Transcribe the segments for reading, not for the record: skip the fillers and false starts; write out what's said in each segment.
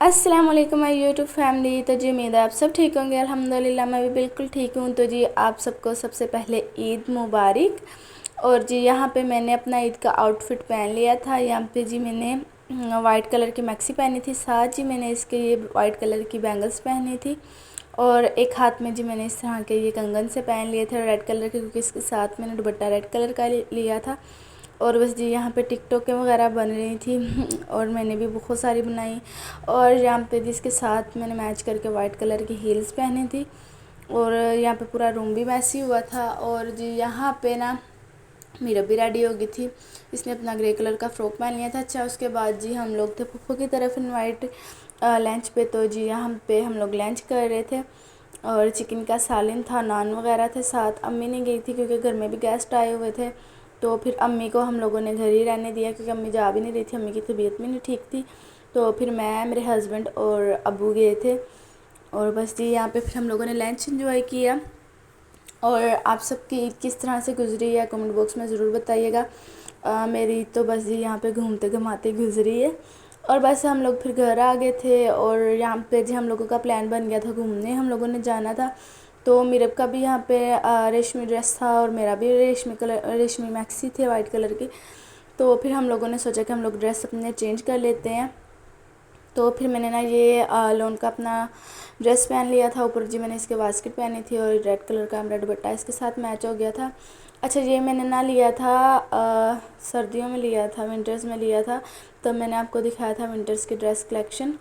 السلام علیکم مائی YouTube family. تو جی امید ہے آپ سب ٹھیک ہوں گے. الحمدللہ میں بھی بالکل ٹھیک ہوں. تو جی آپ سب کو سب سے پہلے عید مبارک. اور جی یہاں پہ میں نے اپنا عید کا آؤٹ فٹ پہن لیا تھا. یہاں پہ جی میں نے وائٹ کلر کی میکسی پہنی تھی, ساتھ جی میں نے اس کے یہ وائٹ کلر کی بینگلز پہنی تھی, اور ایک ہاتھ میں جی میں نے اس طرح کے یہ کنگن سے پہن لیے تھے ریڈ کلر کے, کیونکہ اس کے ساتھ میں نے دوپٹہ ریڈ کلر کا لیا تھا. اور بس جی یہاں پہ ٹک ٹوکیں وغیرہ بن رہی تھی, اور میں نے بھی بہت ساری بنائی. اور یہاں پہ جس کے ساتھ میں نے میچ کر کے وائٹ کلر کی ہیلز پہنی تھی, اور یہاں پہ پورا روم بھی میسی ہوا تھا. اور جی یہاں پہ نا میرا بھی ریڈی ہو گئی تھی, اس نے اپنا گرے کلر کا فراک پہن لیا تھا. اچھا اس کے بعد جی ہم لوگ تھے پھپھو کی طرف انوائٹ لنچ پہ. تو جی یہاں پہ ہم لوگ لنچ کر رہے تھے, اور چکن کا سالن تھا, نان وغیرہ تھے. ساتھ امی نہیں گئی تھی کیونکہ گھر میں بھی گیسٹ آئے ہوئے تھے, تو پھر امی کو ہم لوگوں نے گھر ہی رہنے دیا کیونکہ امی جا بھی نہیں رہی تھی, امی کی طبیعت بھی نہیں ٹھیک تھی. تو پھر میں, میرے ہسبینڈ اور ابو گئے تھے. اور بس جی یہاں پہ پھر ہم لوگوں نے لنچ انجوائے کیا. اور آپ سب کی عید کس طرح سے گزری ہے کمنٹ باکس میں ضرور بتائیے گا. میری عید تو بس جی یہاں پہ گھومتے گھماتے گزری ہے. اور بس ہم لوگ پھر گھر آ گئے تھے, اور یہاں پہ جی ہم لوگوں کا پلان بن گیا تھا گھومنے, ہم لوگوں نے جانا تھا. تو میرب کا بھی یہاں پہ ریشمی ڈریس تھا, اور میرا بھی ریشمی میکسی تھی وائٹ کلر کی. تو پھر ہم لوگوں نے سوچا کہ ہم لوگ ڈریس اپنے چینج کر لیتے ہیں. تو پھر میں نے نا یہ لون کا اپنا ڈریس پہن لیا تھا, اوپر جی میں نے اس کے واسکٹ پہنی تھی, اور ریڈ کلر کا میرا دوپٹہ اس کے ساتھ میچ ہو گیا تھا. اچھا یہ میں نے نا لیا تھا سردیوں میں لیا تھا, ونٹرز میں لیا تھا. تب میں نے آپ کو دکھایا تھا ونٹرز کی ڈریس کلیکشن,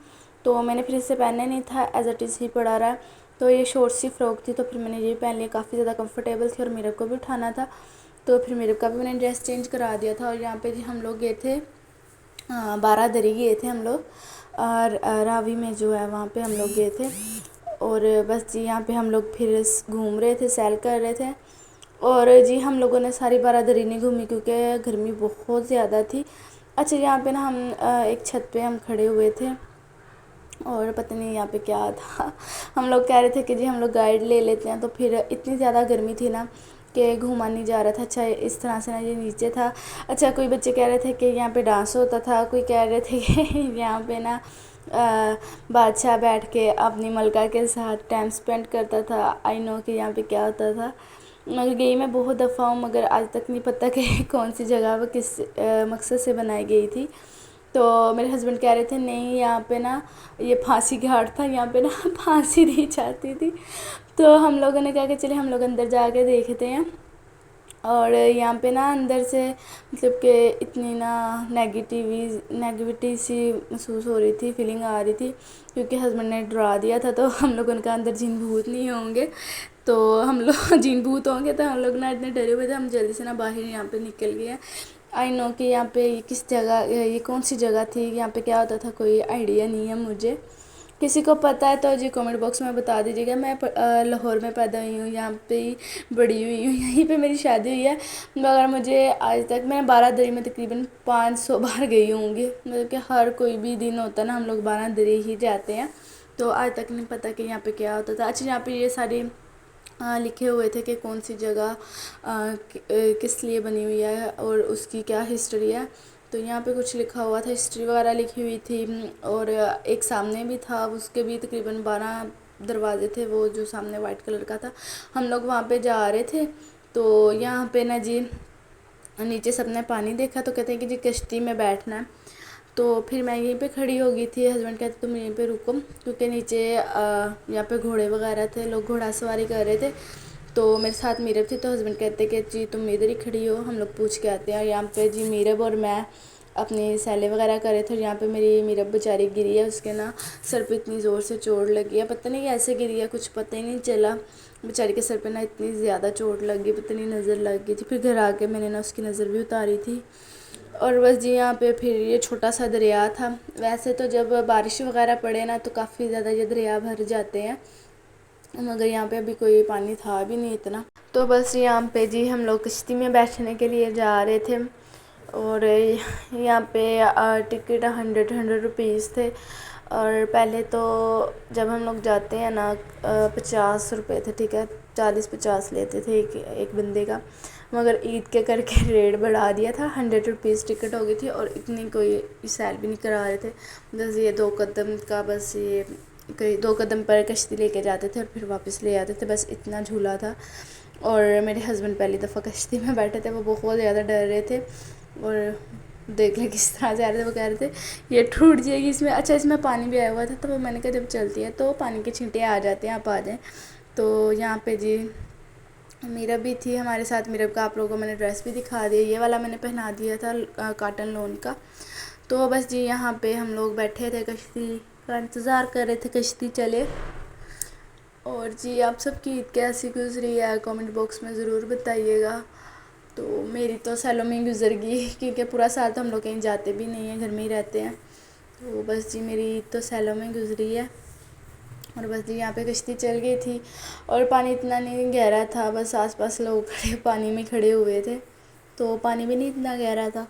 تو میں نے پھر اسے پہننے نہیں تھا, ایز اٹ از ہی پڑا رہا. تو یہ شورٹ سی فراک تھی, تو پھر میں نے یہ پہن لیا, کافی زیادہ کمفرٹیبل تھی, اور میرے کو بھی اٹھانا تھا. تو پھر میرے کا بھی میں نے ڈریس چینج کرا دیا تھا. اور یہاں پہ جی ہم لوگ گئے تھے 12 گئے تھے ہم لوگ, اور راوی میں جو ہے وہاں پہ ہم لوگ گئے تھے. اور بس جی یہاں پہ ہم لوگ پھر گھوم رہے تھے, سیل کر رہے تھے. اور جی ہم لوگوں نے ساری 12 نہیں گھومی کیونکہ گرمی بہت زیادہ تھی. اچھا یہاں پہ نا ہم ایک چھت پہ ہم کھڑے ہوئے تھے, اور پتہ نہیں یہاں پہ کیا تھا, ہم لوگ کہہ رہے تھے کہ جی ہم لوگ گائیڈ لے لیتے ہیں. تو پھر اتنی زیادہ گرمی تھی نا کہ گھوما نہیں جا رہا تھا. اچھا اس طرح سے نا یہ نیچے تھا. اچھا کوئی بچے کہہ رہے تھے کہ یہاں پہ ڈانس ہوتا تھا, کوئی کہہ رہے تھے کہ یہاں پہ نا بادشاہ بیٹھ کے اپنی ملکہ کے ساتھ ٹائم اسپینڈ کرتا تھا. آئی نو کہ یہاں پہ کیا ہوتا تھا, مگر گئی میں بہت دفعہ ہوں, مگر آج تک نہیں پتہ کہ کون سی جگہ وہ کس مقصد سے بنائی گئی تھی. تو میرے ہسبینڈ کہہ رہے تھے نہیں یہاں پہ نا یہ پھانسی گھاٹ تھا, یہاں پہ نا پھانسی دی جاتی تھی. تو ہم لوگوں نے کہا کہ چلے ہم لوگ اندر جا کے دیکھتے ہیں. اور یہاں پہ نا اندر سے مطلب کہ اتنی نا نیگیٹیوٹی سی محسوس ہو رہی تھی, فیلنگ آ رہی تھی, کیونکہ ہسبینڈ نے ڈرا دیا تھا. تو ہم لوگوں نے کہا اندر جن بھوت نہیں ہوں گے, تو ہم لوگ جن بھوت ہوں گے تو ہم لوگ نا اتنے ڈرے ہوئے تھے, ہم جلدی سے نا باہر یہاں پہ نکل گئے. آئی نو کہ یہاں پہ کس جگہ, یہ کون سی جگہ تھی, یہاں پہ کیا ہوتا تھا, کوئی آئیڈیا نہیں ہے مجھے. کسی کو پتہ ہے تو جی کمنٹ باکس میں بتا دیجیے گا. میں لاہور میں پیدا ہوئی ہوں, یہاں پہ ہی بڑی ہوئی ہوں, یہیں پہ میری شادی ہوئی ہے, مگر مجھے آج تک میں 12 میں تقریباً 500 بار گئی ہوں گی. مطلب کہ ہر کوئی بھی دن ہوتا ہے نا ہم لوگ 12 ہی جاتے ہیں. تو آج تک نہیں پتہ کہ یہاں پہ کیا ہوتا تھا. اچھا یہاں پہ یہ ساری لکھے ہوئے تھے کہ کون سی جگہ کس لیے بنی ہوئی ہے, اور اس کی کیا ہسٹری ہے. تو یہاں پہ کچھ لکھا ہوا تھا, ہسٹری وغیرہ لکھی ہوئی تھی. اور ایک سامنے بھی تھا, اس کے بھی تقریباً 12 دروازے تھے, وہ جو سامنے وائٹ کلر کا تھا. ہم لوگ وہاں پہ جا رہے تھے, تو یہاں پہ نا جی نیچے سب نے پانی دیکھا, تو کہتے ہیں کہ جی کشتی میں بیٹھنا ہے. تو پھر میں یہیں پہ کھڑی ہو گئی تھی, ہسبینڈ کہتے تم یہیں پہ رکو, کیونکہ نیچے یہاں پہ گھوڑے وغیرہ تھے, لوگ گھوڑا سواری کر رہے تھے. تو میرے ساتھ میرب تھی, تو ہسبینڈ کہتے کہ جی تم ادھر ہی کھڑی ہو, ہم لوگ پوچھ کے آتے ہیں. اور یہاں پہ جی میرب اور میں اپنی سیلے وغیرہ کر رہے تھے, اور یہاں پہ میری میرب بیچاری گری ہے, اس کے نا سر پہ اتنی زور سے چوٹ لگی ہے, پتہ نہیں کیسے گری ہے, کچھ پتہ ہی نہیں چلا. بیچاری کے سر پہ نا اتنی زیادہ چوٹ لگ گئی, پتہ نہیں نظر لگ گئی تھی. پھر گھر آ کے میں نے نا اس کی نظر بھی اتاری تھی. اور بس جی یہاں پہ پھر یہ چھوٹا سا دریا تھا. ویسے تو جب بارش وغیرہ پڑے نا تو کافی زیادہ یہ دریا بھر جاتے ہیں, مگر یہاں پہ ابھی کوئی پانی تھا بھی نہیں اتنا. تو بس یہاں پہ جی ہم لوگ کشتی میں بیٹھنے کے لیے جا رہے تھے, اور یہاں پہ ٹکٹ 100 روپیز تھے. اور پہلے تو جب ہم لوگ جاتے ہیں نا 50 روپے تھے, ٹھیک ہے, 40-50 لیتے تھے ایک بندے کا. مگر عید کے کر کے ریٹ بڑھا دیا تھا، 100 روپیز ٹکٹ ہو گئی تھی، اور اتنی کوئی سیل بھی نہیں کرا رہے تھے، بس یہ 2 قدم کا، بس یہ کئی 2 قدم پر کشتی لے کے جاتے تھے اور پھر واپس لے آتے تھے، بس اتنا جھولا تھا۔ اور میرے ہسبینڈ پہلی دفعہ کشتی میں بیٹھے تھے، وہ بہت زیادہ ڈر رہے تھے، اور دیکھ لیں کس طرح سے آ رہے تھے، وہ کہہ رہے تھے یہ ٹوٹ جائے گی اس میں، اچھا اس میں پانی بھی آیا ہوا تھا، تو میں نے کہا جب چلتی ہے تو پانی کے چھینٹے آ جاتے ہیں، آپ آ جائیں۔ تو یہاں پہ جی میرب بھی تھی ہمارے ساتھ، میرب کا آپ لوگوں کو میں نے ڈریس بھی دکھا دیا، یہ والا میں نے پہنا دیا تھا کاٹن لون کا۔ تو بس جی یہاں پہ ہم لوگ بیٹھے تھے، کشتی کا انتظار کر رہے تھے کشتی چلے۔ اور جی آپ سب کی عید کیسی گزری ہے کامنٹ باکس میں ضرور بتائیے گا۔ تو میری تو سیلوں میں گزر گئی، کیونکہ پورا سال تو ہم لوگ کہیں جاتے بھی نہیں ہیں، گھر میں ہی رہتے ہیں، تو بس جی میری عید تو سیلوں میں گزری ہے۔ اور بس جی یہاں پہ کشتی چل گئی تھی، اور پانی اتنا نہیں گہرا تھا، بس آس پاس لوگ پانی میں کھڑے ہوئے تھے، تو پانی بھی نہیں اتنا گہرا تھا۔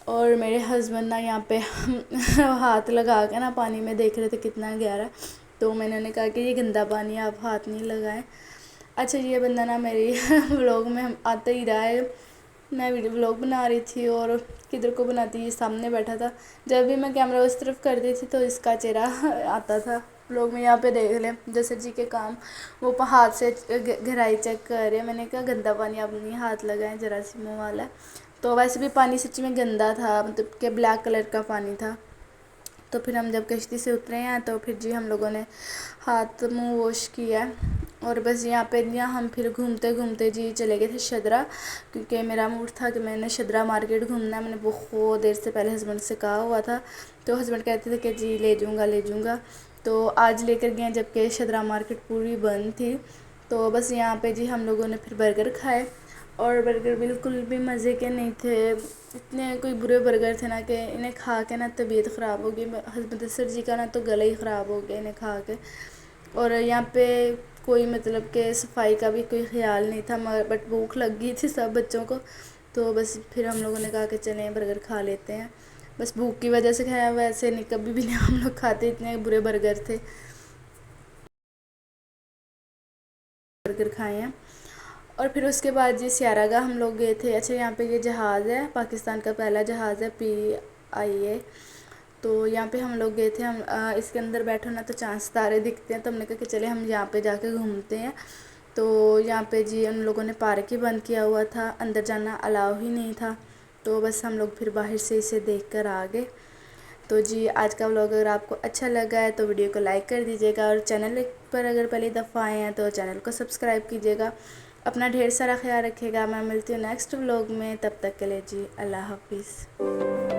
اور میرے ہسبینڈ نا یہاں پہ ہاتھ لگا کے نا پانی میں دیکھ رہے تھے کتنا گہرا، تو میں نے انہیں کہا کہ یہ گندا پانی ہے، آپ ہاتھ نہیں لگائیں۔ اچھا یہ بندہ نا میری ولاگ میں آتا ہی رہا ہے، میں ویڈیو ولاگ بنا رہی تھی اور کدھر کو بناتی، یہ سامنے بیٹھا تھا، جب بھی میں کیمرہ اس طرف کرتی تھی تو اس کا چہرہ آتا تھا ولاگ میں۔ یہاں پہ دیکھ لیں جیسے جی کے کام وہ ہاتھ سے گہرائی چیک کر رہے ہیں، میں نے کہا گندا پانی آپ نہیں ہاتھ لگائیں، جراثیموں والا ہے۔ تو ویسے بھی پانی سچ میں گندا تھا، مطلب کہ بلیک کلر کا پانی تھا۔ تو پھر ہم جب کشتی سے اترے ہیں تو پھر جی ہم لوگوں نے ہاتھ منہ واش کیا، اور بس یہاں پہ ہم پھر گھومتے گھومتے جی چلے گئے تھے شدرا، کیونکہ میرا موڈ تھا کہ میں نے شدرا مارکیٹ گھومنا ہے، میں نے بہت دیر سے پہلے ہسبینڈ سے کہا ہوا تھا، تو ہسبینڈ کہتے تھے کہ جی لے جاؤں گا، تو آج لے کر گئے جبکہ شدرا مارکیٹ پوری بند تھی۔ تو بس یہاں پہ جی ہم لوگوں نے پھر برگر کھائے، اور برگر بالکل بھی مزے کے نہیں تھے، اتنے کوئی برے برگر تھے نا کہ انہیں کھا کے نا طبیعت خراب ہو گئی، مدثر جی کا نا تو گلا ہی خراب ہو گیا انہیں کھا کے۔ اور یہاں پہ کوئی مطلب کہ صفائی کا بھی کوئی خیال نہیں تھا، بٹ بھوک لگ گئی تھی سب بچوں کو، تو بس پھر ہم لوگوں نے کہا کہ چلیں برگر کھا لیتے ہیں، بس بھوک کی وجہ سے کھایا، ویسے نہیں کبھی بھی نہیں ہم لوگ کھاتے، اتنے برے برگر تھے، برگر کھائے ہیں۔ اور پھر اس کے بعد جی سیارہ گاہ ہم لوگ گئے تھے۔ اچھا یہاں پہ یہ جہاز ہے، پاکستان کا پہلا جہاز ہے PIA، تو یہاں پہ ہم لوگ گئے تھے، ہم اس کے اندر بیٹھو نا تو چاند ستارے دکھتے ہیں، تو ہم نے کہا کہ چلے ہم یہاں پہ جا کے گھومتے ہیں۔ تو یہاں پہ جی ان لوگوں نے پارک ہی بند کیا ہوا تھا، اندر جانا الاؤ ہی نہیں تھا، تو بس ہم لوگ پھر باہر سے اسے دیکھ کر آ گئے۔ تو جی آج کا ولاگ اگر آپ کو اچھا لگا ہے تو ویڈیو کو لائک کر دیجیے گا، اور چینل پر اگر پہلی دفعہ آئے ہیں تو چینل کو سبسکرائب کیجیے گا۔ اپنا ڈھیر سارا خیال رکھیے گا، میں ملتی ہوں نیکسٹ ولاگ میں، تب تک کے لیے جی اللہ حافظ۔